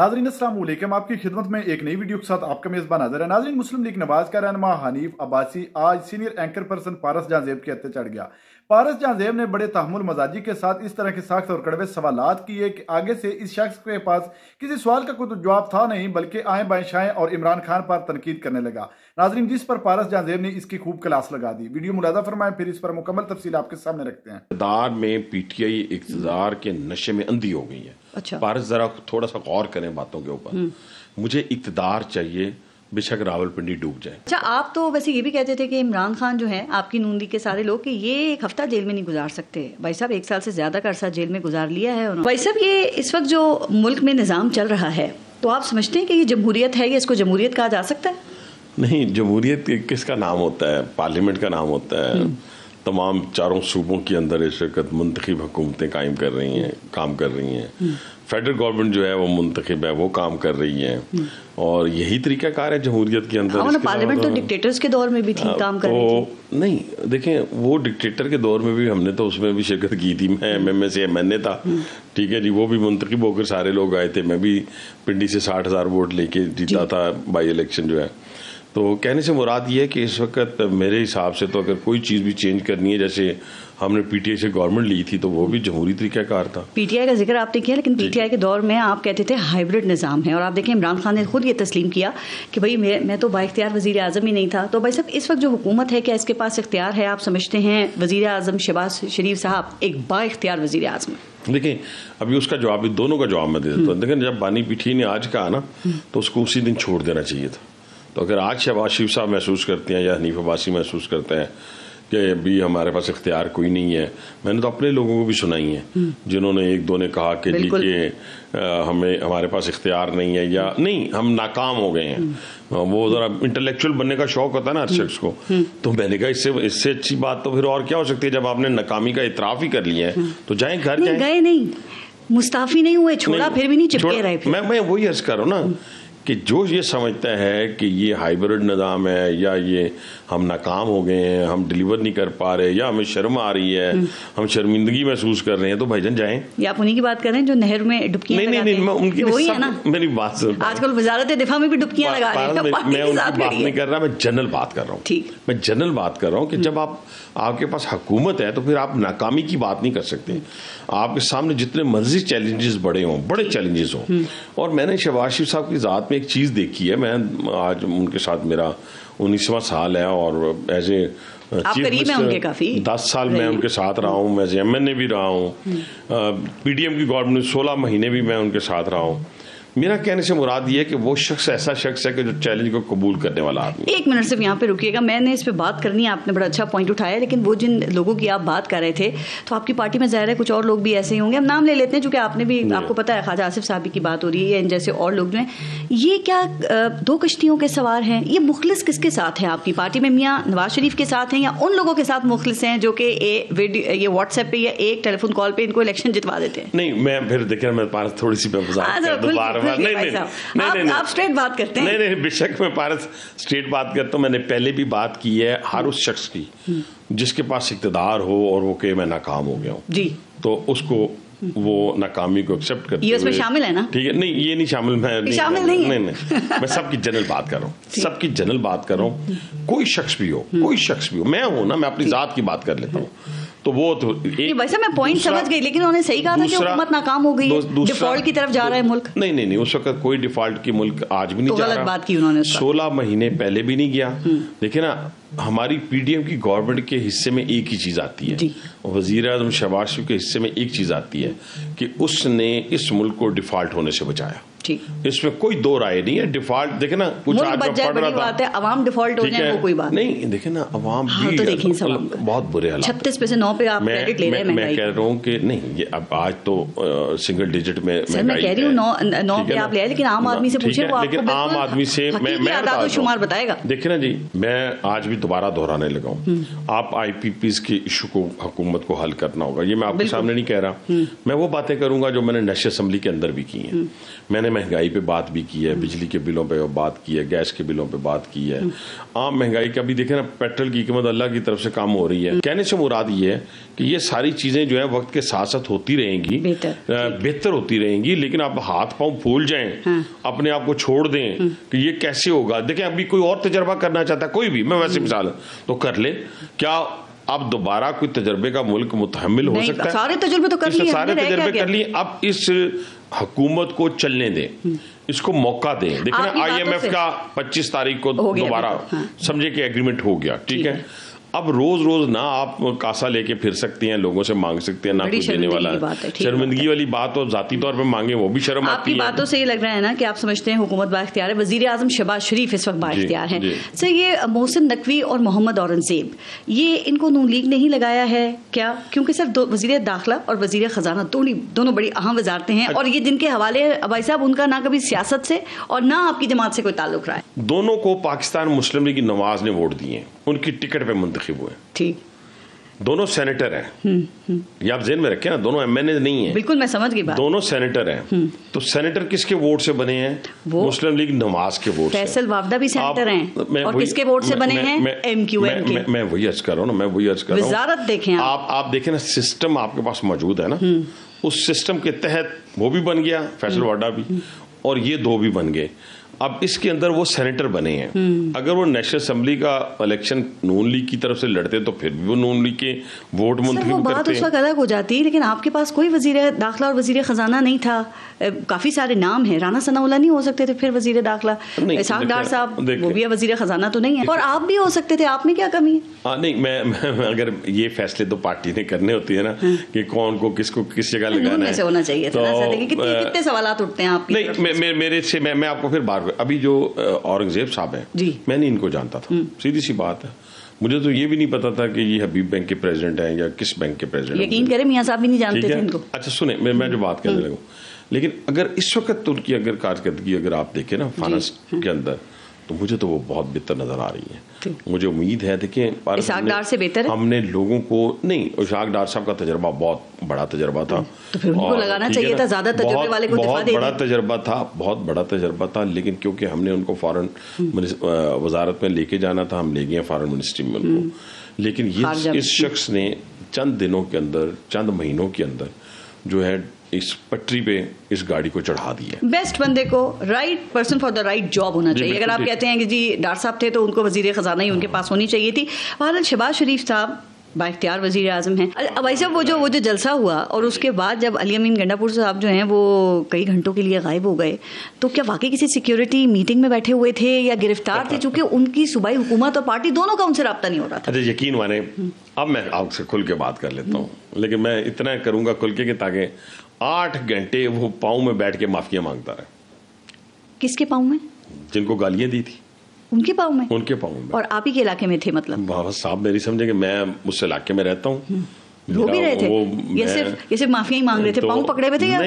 नाज़रीन अस्सलाम वालेकुम, आपकी खिदमत में एक नई वीडियो के साथ आपका मेज़बान हाज़िर है। नाज़रीन, मुस्लिम लीग नवाज का रहनुमा हनीफ अब्बासी आज सीनियर एंकर पर्सन पारस जहांज़ेब के हत्थे चढ़ गया। पारस जहांज़ेब ने बड़े तहम्मुल मजाजी के साथ इस तरह के सख्त और कड़वे सवालात किए कि आगे से इस शख्स के पास किसी सवाल का कोई जवाब था नहीं, बल्कि आए बाएं शाएं और इमरान खान पर तनकीद करने लगा। नाज़रीन, जिस पर पारस जहांज़ेब ने इसकी खूब क्लास लगा दी। वीडियो मुलाजा फरमाएं, फिर इस पर मुकम्मल तफसील आपके सामने रखते हैं। इक़्तिदार में पीटीआई इक़्तिदार के नशे में अंधी हो गई है। अच्छा। पारस जरा थोड़ा सा गौर करें बातों के ऊपर। मुझे इक़्तिदार चाहिए, बेशक रावलपिंडी डूब जाए। अच्छा, आप तो वैसे ये भी कहते थे कि इमरान खान जो है आपकी नून लीग के सारे लोग कि ये एक हफ्ता जेल में नहीं गुजार सकते। भाई साहब 1 साल से ज्यादा का अरसा जेल में गुजार लिया है उन्होंने। भाई साहब, ये इस वक्त जो मुल्क में निज़ाम चल रहा है, तो आप समझते हैं कि ये जमहूरियत है, या इसको जमहूरियत कहा जा सकता है? नहीं, जमहूरियत किसका नाम होता है? पार्लियामेंट का नाम होता है। तमाम चारों सूबों के अंदर इस वक्त मुंतखब हुकूमतें काम कर रही हैं। फेडरल गवर्नमेंट जो है वो मुंतखब है, वो काम कर रही है, और यही तरीकाकार है जमहूरियत के अंदर। पार्लियामेंट तो डिक्टेटर्स के दौर में भी थी, काम कर रही थी। नहीं, देखें, वो डिक्टेटर के दौर में भी हमने तो उसमें भी शिरकत की थी। मैं एमएमए से एमएनए था, ठीक है जी। वो भी मुंतखब होकर सारे लोग आए थे। मैं भी पिंडी से 60,000 वोट लेके जीता था बाई इलेक्शन जो है। तो कहने से मुराद ये है कि इस वक्त मेरे हिसाब से तो अगर कोई चीज़ भी चेंज करनी है, जैसे हमने पीटीआई से गवर्नमेंट ली थी, तो वो भी जमहूरी तरीकाकार था। पीटीआई का जिक्र आपने किया, लेकिन पीटीआई के दौर में आप कहते थे हाइब्रिड निज़ाम है, और आप देखें इमरान खान ने खुद ये तस्लीम किया कि भाई मैं तो बाइख्तियार वज़ीर आज़म ही नहीं था। तो भाई साहब, इस वक्त जो हुकूमत है, क्या इसके पास इख्तियार है? आप समझते हैं वज़ीर आज़म शहबाज शरीफ साहब एक बाइख्तियार वज़ीर आज़म? देखिए, अभी उसका जवाब भी दोनों का जवाब मैं दे देता हूँ। लेकिन जब बानी पीठी ने आज कहा ना, तो उसको उसी दिन छोड़ देना चाहिए था। तो अगर आज शहबाज शरीफ साहब महसूस करते हैं या हनीफ अब्बासी महसूस करते हैं कि अभी हमारे पास इख्तियार कोई नहीं है, मैंने तो अपने लोगों को भी सुनाई है जिन्होंने एक दो ने कहा कि जी कि हमारे पास इख्तियार नहीं है, या नहीं, हम नाकाम हो गए हैं। वो जरा इंटेलेक्चुअल बनने का शौक होता है ना हर शख्स को। तो मैंने कहा इससे अच्छी बात तो फिर और क्या हो सकती है? जब आपने नाकामी का इतराफ ही कर लिया है तो जाएं घर जाएं। गए नहीं, मुस्ताफी नहीं हुए, छोड़ा फिर भी नहीं चिपके रहे। मैं वही अर्ज कर रहा हूँ ना कि जो ये समझता है कि ये हाइब्रिड निज़ाम है, या ये हम नाकाम हो गए हैं, हम डिलीवर नहीं कर पा रहे, या हमें शर्म आ रही है, हम शर्मिंदगी महसूस कर रहे हैं, तो भाईजान जाएं। ये आप उन्हीं की बात कर रहे हैं जो नहर में डुबकियां लगाते हैं? नहीं, मैं उनकी वही है ना। मेरी बात सुन, आजकल वजारत दिफा में भी डुबकियां लगा रहे हैं। मैं उनकी बात नहीं कर रहा, मैं जनरल बात कर रहा हूँ। ठीक, मैं जनरल बात कर रहा हूँ कि जब आपके पास हुकूमत है, तो फिर आप नाकामी की बात नहीं कर सकते। आपके सामने जितने मर्जी चैलेंजेस बड़े चैलेंजेस हों, और मैंने शहबाज शरीफ साहब की ज़ात में एक चीज़ देखी है। मैं आज उनके साथ मेरा 19वां साल है, और एज ए चीफ मिनिस्टर 10 साल मैं उनके साथ रहा हूँ। मैं एमएनए भी रहा हूँ, पीडीएम की गवर्नमेंट 16 महीने भी मैं उनके साथ रहा हूँ। मेरा कहने से मुराद ये है कि वो शख्स ऐसा शख्स है कि जो चैलेंज को कबूल करने वाला आदमी। 1 मिनट सिर्फ यहाँ पे रुकिएगा, मैंने इस पे बात करनी है, आपने बड़ा अच्छा पॉइंट उठाया। लेकिन वो जिन लोगों की आप बात कर रहे थे, तो आपकी पार्टी में ज़ाहिर है कुछ और लोग भी ऐसे ही होंगे, हम नाम ले लेते हैं, जो कि आपने भी, आपको पता है ख्वाजा आसिफ साहब की बात हो रही है, इन जैसे और लोग जो हैं। ये क्या 2 कश्तियों के सवार हैं? ये मुखलिस किसके साथ है आपकी पार्टी में? मियाँ नवाज शरीफ के साथ हैं, या उन लोगों के साथ मुखलिस हैं जो कि ये व्हाट्सएप पे या एक टेलीफोन कॉल पे इनको इलेक्शन जितवा देते हैं? नहीं, मैं फिर देखिए, मेरे पास थोड़ी सी आप स्ट्रेट बात करते हैं। नहीं, बेशक मैं पारस स्ट्रेट बात करता हूँ। मैंने पहले भी बात की है हर उस शख्स की जिसके पास इक़्तिदार हो और वो कहे मैं नाकाम हो गया हूँ जी, तो उसको वो नाकामी को एक्सेप्ट करते ये उसमें शामिल है ना? ठीक है, नहीं ये नहीं शामिल, मैं शामिल नहीं, मैं सबकी जनरल बात कर रहा हूँ, सबकी जनरल बात कर रहा हूँ। कोई शख्स भी हो, मैं हूँ ना, मैं अपनी जात की बात कर लेता हूँ। तो वो तो वैसे मैं पॉइंट समझ गई, लेकिन उन्होंने सही कहा था कि हुकूमत नाकाम हो गई है, डिफॉल्ट की तरफ जा रहा है मुल्क। नहीं, उस वक्त कोई डिफॉल्ट की मुल्क आज भी नहीं जा रहा। गलत बात की उन्होंने, 16 महीने पहले भी नहीं गया। देखिए ना, हमारी पीडीएम की गवर्नमेंट के हिस्से में एक ही चीज आती है, वजीर आज़म शहबाज शरीफ के हिस्से में एक चीज आती है कि उसने इस मुल्क को डिफॉल्ट होने से बचाया। इसमें कोई दो राय नहीं है। डिफॉल्ट देखे ना, कुछ आज मैं पढ़ रहा था, अवाम डिफॉल्ट हो जाए वो कोई बात नहीं। देखे ना, अवाम भी तो बहुत बुरे हालात, 36 पे से 9 पे आप क्रेडिट ले रहे हैं। मैं कह रहा हूँ कि नहीं, ये अब आज तो सिंगल डिजिट में मैं कह रही हूँ 9 पे आप ले आए, लेकिन आम आदमी से पूछे, लेकिन आम आदमी से मैं शुमार बताएगा। देखिए ना जी, मैं आज भी दोबारा दोहराने लगा हूँ, आप IPPs के इशू को हुकूमत को हल करना होगा। ये मैं आपके सामने नहीं कह रहा, मैं वो बातें करूंगा जो मैंने नेशनल असेंबली के अंदर भी की हैं। मैंने महंगाई पे बात भी की है, बिजली के बिलों पे बात की है, गैस के बिलों पे बात की है, आम महंगाई का भी देखे ना, पेट्रोल की कीमत अल्लाह की तरफ से कम हो रही है। कहने से मुराद ये है कि ये सारी चीजें जो है वक्त के साथ साथ होती रहेंगी, बेहतर होती रहेंगी, लेकिन आप हाथ पांव फूल जाएं, अपने आप को छोड़ दें कि ये कैसे होगा। देखें, अभी कोई और तजर्बा करना चाहता है, कोई भी, मैं वैसे मिसाल तो कर ले, क्या अब दोबारा कोई तजर्बे का मुल्क मुतहम्मिल हो सकता है? सारे तजुर्बे तो कर लिए, सारे तजर्बे कर लिए, अब इस हुकूमत को चलने दें, इसको मौका दें। देखिए ना, IMF का 25 तारीख को दोबारा समझे कि एग्रीमेंट हो गया, ठीक है। अब रोज रोज ना आप कासा लेके फिर सकती हैं, लोगों से मांग सकती हैं, ना कुछ देने वाला है। शर्मिंदगी वाली बात, और जाती तौर पे मांगे वो भी शर्म आती है। आपकी बातों से ये लग रहा है ना कि आप समझते हैं हुकूमत बाइख्तियार है, वजीर आजम शहबाज शरीफ इस वक्त बाइख्तियार है। सर, ये मोहसिन नकवी और मोहम्मद औरंगजेब, ये इनको नून लीग नहीं लगाया है क्या? क्योंकि सर वजीर दाखिला और वजीर खजाना दोनों बड़ी अहम वजारतें हैं, और ये जिनके हवाले भाई साहब, उनका ना कभी सियासत से और ना आपकी जमात से कोई ताल्लुक रहा है। दोनों को पाकिस्तान मुस्लिम लीग नवाज ने वोट दिए, उनकी टिकट पे मुंतखब हुए। ठीक, दोनों सेनेटर हैं। ये आप जेन में रखें ना, दोनों MNA नहीं है। बिल्कुल, मैं समझ गई बात। दोनों सेनेटर हैं। तो सेनेटर किसके वोट से बने हैं? मुस्लिम लीग नवाज के वोट से। फैसल वावदा भी सेनेटर हैं, और किसके वोट से बने हैं? MQM के। मैं वही अर्ज कर रहा हूँ ना, मैं वही अर्ज कर रहा हूँ। वजारत देखें आप देखें ना, सिस्टम आपके पास मौजूद है ना, उस सिस्टम के तहत वो भी बन गया, फैसल वावदा भी, और ये दो भी बन गए। अब इसके अंदर वो सेनेटर बने हैं। अगर वो नेशनल असेंबली का इलेक्शन नून लीग की तरफ से लड़ते तो फिर भी वो नून लीग के वोट मुंतखब करते। बात उस वक्त अलग हो जाती है, लेकिन आपके पास कोई वजीर दाखिला और वजीर खजाना नहीं था। काफी सारे नाम हैं, राना सनाउल्लाह नहीं हो सकते थे फिर वजीर दाखिला, इसहाक डार साहब वो भी वजीर खजाना तो नहीं है, और आप भी हो सकते थे, आप में क्या कमी है? नहीं, मैं अगर ये फैसले तो पार्टी ने करने होती है ना, कि कौन को किसको किस जगह लगाना है, होना चाहिए था। कितने सवाल उठते हैं आपके? नहीं, मेरे से मैं आपको फिर बार, अभी जो औरंगजेब साहब हैं, मैं नहीं इनको जानता था, सीधी सी बात है। मुझे तो ये भी नहीं पता था कि ये हबीब बैंक के प्रेसिडेंट हैं या किस बैंक के प्रेसिडेंट। यकीन करें, मियां साहब भी नहीं जानते थे इनको। अच्छा सुने, मैं जो बात करने लगूं, लेकिन अगर इस वक्त उनकी अगर कारकर्दगी अगर आप देखें ना फाइनेंस के अंदर, तो मुझे तो वो बहुत बेहतर नजर आ रही है। मुझे उम्मीद है, देखिए, इसहाक डार से बेहतर है। हमने लोगों को नहीं, इसहाक डार साहब का तजर्बा बहुत बड़ा तजर्बा था, तो फिर उनको लगाना चाहिए था, ज्यादा तजर्बे वाले को बहुत बड़ा तजर्बा था, बहुत बड़ा तजर्बा था, लेकिन क्योंकि हमने उनको फॉरेन वजारत में लेके जाना था, हम ले गए फॉरेन मिनिस्ट्री में उनको। लेकिन ये इस शख्स ने चंद दिनों के अंदर, चंद महीनों के अंदर जो है इस पटरी पे इस गाड़ी को चढ़ा दिया। बेस्ट बंदे को, right person for the right job होना चाहिए। अगर आप कहते हैं कि जी डार साहब थे तो उनको वजीर खजाना ही उनके पास होनी चाहिए थी। बहरहाल शहबाज शरीफ साहब बाइख्तियार वजीर आजम हैं। अब ऐसा वो जो जलसा हुआ, और उसके बाद जब अली अमीन गंडापुर साहब जो हैं वो कई घंटों के लिए गायब हो गए, तो क्या वाकई किसी सिक्योरिटी मीटिंग में बैठे हुए थे या गिरफ्तार थे? चूंकि उनकी सूबाई हुकूमत और पार्टी दोनों का उनसे रब्ता नहीं हो रहा था। अच्छा, यकीन माने, अब मैं आपसे खुल के बात कर लेता हूँ, लेकिन मैं इतना करूंगा खुल के, ताकि 8 घंटे वो पाँव में बैठ के माफिया मांगता रहे। किसके पाँव में? जिनको गालियां दी थी उनके पाँव में? उनके पाँव में। और आप ही के इलाके में थे? मतलब साहब मेरी समझे कि मैं उस इलाके में रहता हूँ। रो भी रहे थे? ये सिर्फ माफिया ही मांग रहे थे? तो पाँव पकड़े हुए थे या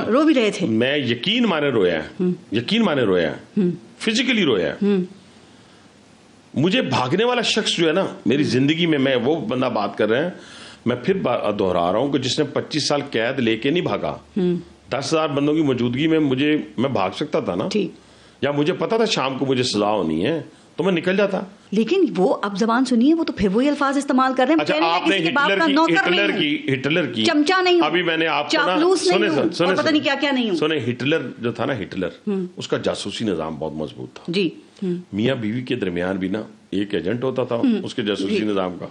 रो भी रहे थे? मैं यकीन माने रोया, यकीन माने रोया, फिजिकली रोया। मुझे भागने वाला शख्स जो है ना मेरी जिंदगी में, मैं वो बंदा बात कर रहे हैं, मैं फिर दोहरा रहा हूं कि जिसने 25 साल कैद लेके नहीं भागा, 10,000 बंदों की मौजूदगी में मैं भाग सकता था ना, या मुझे पता था शाम को मुझे सजा होनी है तो मैं निकल जाता। लेकिन वो अब जबान सुनिए, वो तो फिर वही अल्फाज इस्तेमाल कर रहे हैं। अच्छा, आपने हिटलर की चमचा नहीं, अभी मैंने आपको सुने पता नहीं क्या क्या नहीं हूं। सुने, हिटलर जो था ना, हिटलर उसका जासूसी निजाम बहुत मजबूत था जी। मियाँ बीवी के दरमियान भी ना एक एजेंट होता था उसके जासूसी निजाम का,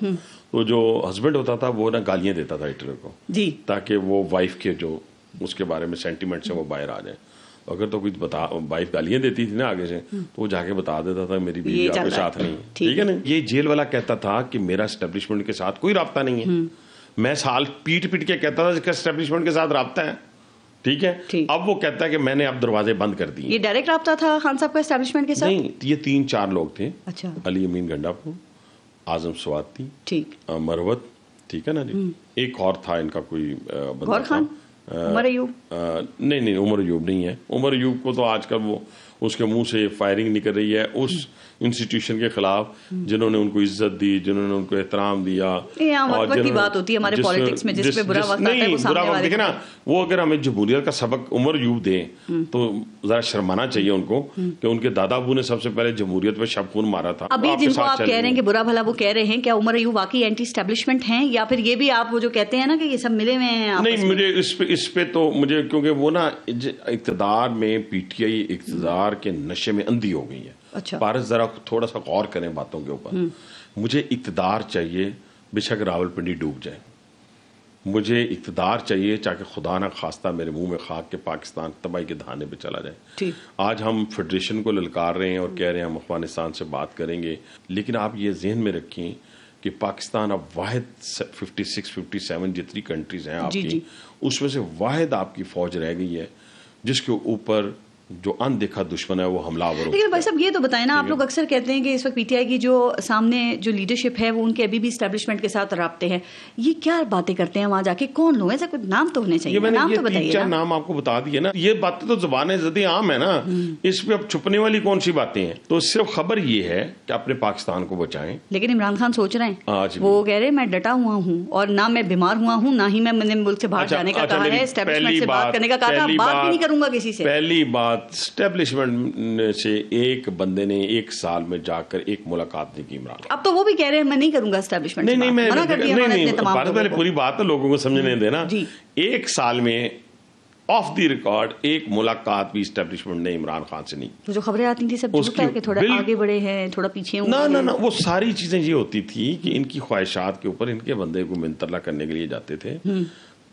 तो जो हस्बैंड होता था वो ना गालियां देता था हिटलर को जी, ताकि वो वाइफ के जो उसके बारे में सेंटीमेंट्स है वो बाहर आ जाए। अगर तो कुछ वाइफ गालियां देती थी ना आगे से, तो वो जाके बता देता था मेरी बीवी आपके साथ नहीं, ठीक है ना। ये जेल वाला कहता था कि मेरा एस्टेब्लिशमेंट के साथ कोई राब्ता नहीं है। मैं साल पीट के कहता था कि एस्टेब्लिशमेंट के साथ राब्ता है, ठीक है। अब वो कहता है कि मैंने अब दरवाजे बंद कर दिए। ये डायरेक्ट राब्ता था खान साहब का एस्टेब्लिशमेंट के साथ? नहीं, ये 3-4 लोग थे। अच्छा। अली अमीन गंडापुर, आजम स्वाति, ठीक, मरवत, ठीक है ना जी। एक और था इनका कोई बंदा खान, उमर अयूब? नहीं, उमर अयूब नहीं है। उमर अयूब को तो आजकल वो उसके मुंह से फायरिंग निकल रही है उस इंस्टीट्यूशन के खिलाफ जिन्होंने उनको इज्जत दी, जिन्होंने उनको एहतराम दिया। और की बात होती है हमारे पॉलिटिक्स में, जिस पे बुरा वक्त आता है वो सामने वाले देखे ना, वो अगर हमें जमहूरियत का सबक उमर यूब दें तो जरा शर्माना चाहिए उनको कि उनके दादा अबू ने सबसे पहले जमहूरियत पे शब खून मारा था। अभी जिनको आप कह रहे हैं कि बुरा भला वो कह रहे हैं, क्या उमर अयूब वाकई एंटी एस्टेब्लिशमेंट हैं, या फिर ये भी आप वो जो कहते हैं ना कि ये सब मिले हुए हैं? नहीं, मुझे इस पे तो मुझे, क्योंकि वो ना इक़्तिदार में पीटीआई इक़्तिदार के नशे में अंधी हो गई है। अच्छा। पारस जरा थोड़ा सा गौर करें बातों के ऊपर। मुझे इक़्तिदार चाहिए बेशक रावलपिंडी डूब जाए, मुझे इक़्तिदार चाहिए चाहे खुदा ना खास्ता मेरे मुंह में खाक के पाकिस्तान तबाही के धाने पे चला जाए। आज हम फेडरेशन को ललकार रहे हैं और कह रहे हैं हम अफगानिस्तान से बात करेंगे, लेकिन आप ये जहन में रखें कि पाकिस्तान अब वाहिद 56-57 जितनी कंट्रीज हैं आपकी, उसमें से वाहिद आपकी फौज रह गई है जिसके ऊपर जो अनदेखा दुश्मन है वो हमलावर। लेकिन भाई साहब ये तो बताएं ना, आप लोग अक्सर कहते हैं कि इस वक्त पीटीआई की जो सामने जो लीडरशिप है वो उनके अभी भी एस्टेब्लिशमेंट के साथ राब्ते हैं, ये क्या बातें करते हैं वहां जाके? कौन लोग? ऐसा कोई नाम तो होने चाहिए, नाम तो बताइए ना। नाम आपको बता दिए ना, ये बातें तो ज़बान ज़दी आम है ना, इस पे अब छुपने वाली कौन सी बातें हैं? तो सिर्फ खबर ये है कि अपने पाकिस्तान को बचाएं। लेकिन इमरान खान सोच रहे हैं, वो कह रहे हैं मैं डटा हुआ हूँ और ना मैं बीमार हुआ हूँ, ना ही मैंने मुल्क से बाहर जाने का कहा है, एस्टेब्लिशमेंट से बात करने का कहा, बात भी नहीं करूंगा किसी से। पहली बात, एस्टेब्लिशमेंट से एक बंदे ने एक साल में जाकर एक मुलाकात नहीं की इमरान। अब तो वो भी कह रहे हैं मैं नहीं करूंगा एस्टेब्लिशमेंट से बात। मना कर दिया उन्होंने अपने तमाम लोगों को। पूरी बात तो लोगों को समझने देना। एक साल में ऑफ द रिकॉर्ड एक मुलाकात भी एस्टेब्लिशमेंट ने इमरान खान से नहीं। तो जो खबरें आती थी सब झूठ है कि थोड़ा आगे बढ़े हैं, थोड़ा पीछे हुए ना ना ना, वो सारी चीजें ये होती थी कि इनकी ख्वाहिशात के ऊपर इनके बंदे को मिनतला करने के लिए जाते थे।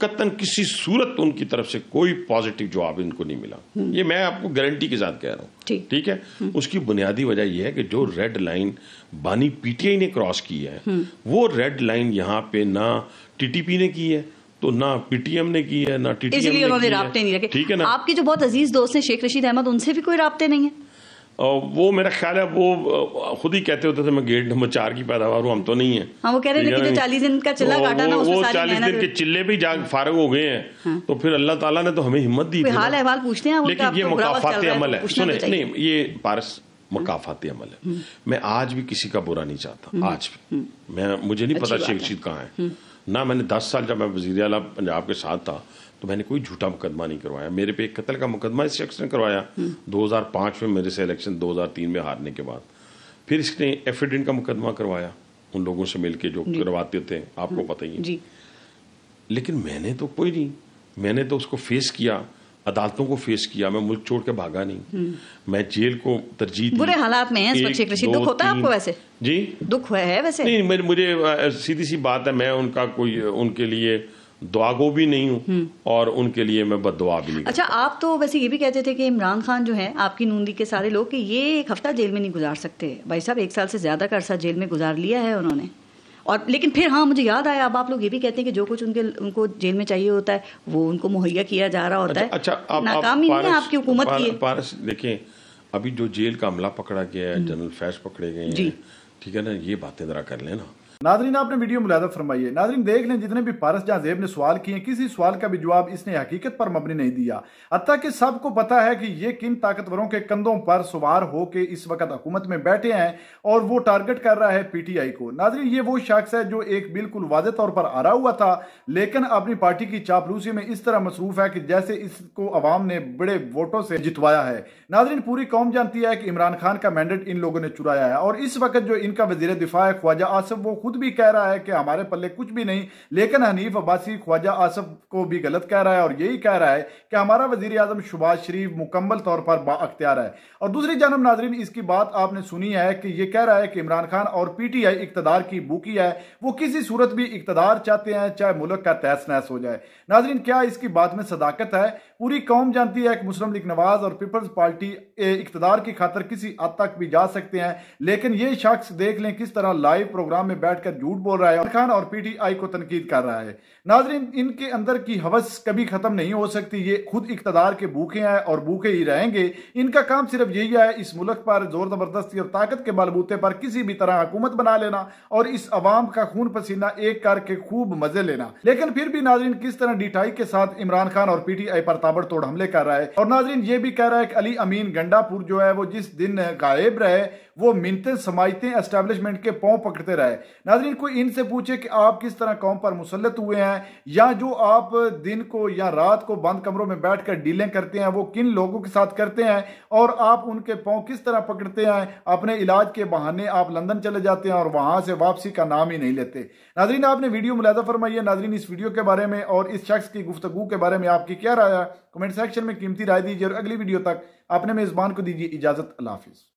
कतन किसी सूरत उनकी तरफ से कोई पॉजिटिव जवाब इनको नहीं मिला। ये मैं आपको गारंटी के साथ कह रहा हूँ, ठीक है। उसकी बुनियादी वजह यह है कि जो रेड लाइन बानी पीटीआई ने क्रॉस की है, वो रेड लाइन यहाँ पे ना टीटीपी ने की है, तो ना पीटीएम ने की है, ना टीटीएम ने की है। इसलिए उन्होंने राब्ते नहीं रखे। ठीक है ना। आपके जो बहुत अजीज दोस्त हैं शेख रशीद अहमद, उनसे भी कोई राब्ते नहीं है? वो मेरा ख्याल है वो खुद ही कहते होते थे मैं गेट नंबर 4 की पैदावार हूँ, हम तो नहीं है। हाँ, वो कह रहे थे कि जो 40 दिन का चिल्ला काटा ना, वो 40 दिन के चिल्ले भी जाग फारग हो गए हैं। तो फिर अल्लाह ताला ने तो हमें हिम्मत दी थी। हाल अहवाल पूछते हैं, लेकिन ये मुकाफाती अमल है। सुने, नहीं, ये पारस मुकाफाती अमल है। मैं आज भी किसी का बुरा नहीं चाहता, आज भी। मुझे नहीं पता शेख रशीद कहाँ है ना। मैंने 10 साल जब मैं वज़ीर आला पंजाब के साथ था तो मैंने कोई झूठा मुकदमा नहीं करवाया। मेरे पे एक कत्ल का मुकदमा इस शख्स ने करवाया 2005 में, मेरे से इलेक्शन 2003 में हारने के बाद। फिर इसने एफिडेंट का मुकदमा करवाया उन लोगों से मिलके जो करवाते थे, आपको पता ही है। लेकिन मैंने तो कोई नहीं, मैंने तो उसको फेस किया, अदालतों को फेस किया, मैं मुल्क छोड़ के भागा नहीं। मैं जेल को तरजीह दी। बुरे हालात में है इस वक्त शेख रशीद, दुख होता है आपको? वैसे जी दुख है वैसे? नहीं, मुझे सीधी सी बात है, मैं उनका कोई उनके लिए दुआगो भी नहीं हूँ और उनके लिए मैं बद्दुआ भी नहीं। अच्छा, आप तो वैसे ये भी कहते थे कि इमरान खान जो है, आपकी नूंदी के सारे लोग, कि ये एक हफ्ता जेल में नहीं गुजार सकते। भाई साहब 1 साल से ज्यादा का अरसा जेल में गुजार लिया है उन्होंने। और लेकिन फिर हाँ, मुझे याद आया, अब आप लोग ये भी कहते हैं कि जो कुछ उनको जेल में चाहिए होता है वो उनको मुहैया किया जा रहा होता है। अच्छा, नाकामी नहीं है आपकी हुकूमत की। पारस देखें, अभी जो जेल का अमला पकड़ा गया है, जनरल फैज पकड़े गए हैं, ठीक है ना, ये बातें जरा कर लेना। नाजरीन, आपने वीडियो मुलादा फरमाइए। नाजरीन देख लें, जितने भी पारस जहां ने सवाल किए, किसी सवाल का भी जवाब इसने हकीकत पर मबनी नहीं दिया। हत्ता कि सबको पता है कि ये किन ताकतवरों के कंधों पर सवार होकर इस वक्त हुकूमत में बैठे हैं और वो टारगेट कर रहा है पीटीआई को। नाजरीन, ये वो शख्स है जो एक बिल्कुल वाज़ेह तौर पर आ रहा हुआ था, लेकिन अपनी पार्टी की चापलूसी में इस तरह मसरूफ है कि जैसे इसको अवाम ने बड़े वोटों से जितवाया है। नाजरीन, पूरी कौम जानती है कि इमरान खान का मैंडेट इन लोगों ने चुराया है और इस वक्त जो इनका वजीर दिफा है ख्वाजा आसिफ, वो खुद भी कह रहा है कि हमारे पल्ले कुछ भी नहीं, लेकिन हनीफ अब्बासी ख्वाजा आसिफ को भी गलत कह रहा है और यही कह रहा है कि हमारा वजीर आजम शहबाज शरीफ मुकम्मल तौर पर बाअख्तियार है। और दूसरी जानब नाजरीन, इसकी बात आपने सुनी है कि ये कह रहा है कि इमरान खान और पीटीआई इक्तदार की भूखी है, वो किसी सूरत भी इक्तदार चाहते हैं, चाहे मुल्क का तहस नहस हो जाए। नाजरीन, क्या इसकी बात में सदाकत है? पूरी कौम जानती है कि मुस्लिम लीग नवाज और पीपल्स पार्टी इक्तदार की खातर किसी हद तक भी जा सकते हैं, लेकिन ये शख्स देख लें किस तरह लाइव प्रोग्राम में बैठ बैठकर झूठ बोल रहा है और खान और पीटीआई को तनकीद कर रहा है। नाजरीन, इनके अंदर की हवस कभी खत्म नहीं हो सकती। ये खुद इक्तदार के भूखे हैं और भूखे ही रहेंगे। इनका काम सिर्फ यही है, इस मुल्क पर जोर जबरदस्ती और ताकत के बलबूते पर किसी भी तरह हुकूमत बना लेना और इस अवाम का खून पसीना एक करके खूब मजे लेना। लेकिन फिर भी नाजरीन, किस तरह ढिठाई के साथ इमरान खान और पीटीआई पर ताबड़तोड़ हमले कर रहा है। और नाजरीन, ये भी कह रहा है कि अली अमीन गंडापुर जो है वो जिस दिन गायब रहे वो मिन्नतें समाइतें एस्टेब्लिशमेंट के पांव पकड़ते रहे। नाजरीन, कोई इनसे पूछे कि आप किस तरह कौम पर मुसल्लत हुए हैं, या जो आप दिन को या रात को बंद कमरों में बैठकर डीलें करते हैं वो किन लोगों के साथ करते हैं, और आप उनके पांव किस तरह पकड़ते हैं। अपने इलाज के बहाने आप लंदन चले जाते हैं और वहां से वापसी का नाम ही नहीं लेते। नाजरीन, आपने वीडियो मुलाजा फरमाइए। नाजरीन, इस वीडियो के बारे में और इस शख्स की गुफ्तगू के बारे में आपकी क्या राय है, कमेंट सेक्शन में कीमती राय दीजिए और अगली वीडियो तक अपने मेजबान को दीजिए इजाजत। अल्लाह हाफिज।